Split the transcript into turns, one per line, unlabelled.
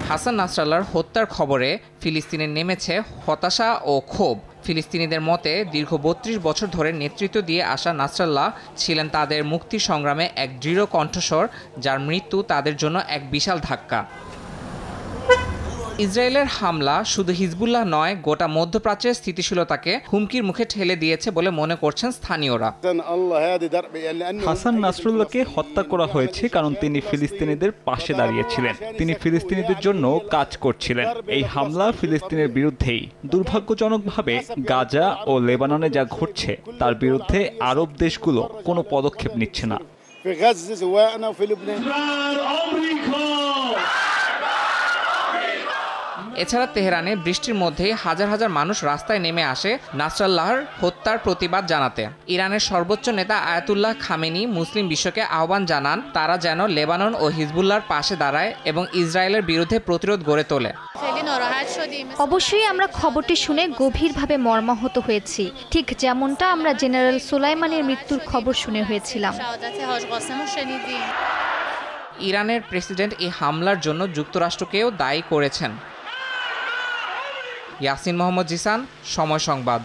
হাসান নাসরাল্লাহর হত্যার খবরে ফিলিস্তিনে নেমেছে হতাশা ও ক্ষোভ। ফিলিস্তিনিদের মতে দীর্ঘ ৩২ বছর ধরে নেতৃত্ব দিয়ে আসা নাসরাল্লাহ ছিলেন তাদের মুক্তি সংগ্রামে এক দৃঢ় কণ্ঠস্বর, যার মৃত্যু তাদের জন্য এক বিশাল ধাক্কা। ইসরায়েলের হামলা শুধু হিজবুল্লাহ নয়, গোটা মধ্যপ্রাচ্যের স্থিতিশীলতাকে হুমকির মুখে ঠেলে দিয়েছে বলে মনে করছেন স্থানীয়রা।
হাসান নাসরুল্লাহকে হত্যা করা হয়েছে কারণ তিনি ফিলিস্তিনিদের পাশে দাঁড়িয়েছিলেন, তিনি ফিলিস্তিনিদের জন্য কাজ করছিলেন। এই হামলা ফিলিস্তিনের বিরুদ্ধেই। দুর্ভাগ্যজনকভাবে গাজা ও লেবাননে যা ঘটছে তার বিরুদ্ধে আরব দেশগুলো কোনো পদক্ষেপ নিচ্ছে না।
এছাড়া তেহরানে বৃষ্টির মধ্যেই হাজার হাজার মানুষ রাস্তায় নেমে আসে নাসরাল্লাহর হত্যার প্রতিবাদ জানাতে। ইরানের সর্বোচ্চ নেতা আয়াতুল্লাহ খামেনি মুসলিম বিশ্বকে আহ্বান জানান তারা যেন লেবানন ও হিজবুল্লাহর পাশে দাঁড়ায় এবং ইসরায়েলের বিরুদ্ধে প্রতিরোধ গড়ে তোলে।
অবশ্যই আমরা খবরটি শুনে গভীরভাবে মর্মাহত হয়েছি, ঠিক যেমনটা আমরা জেনারেল সুলাইমানের মৃত্যুর খবর শুনে হয়েছিলাম।
ইরানের প্রেসিডেন্ট এই হামলার জন্য যুক্তরাষ্ট্রকেও দায়ী করেছেন। ইয়াসিন মোহাম্মদ জিসান, সময় সংবাদ।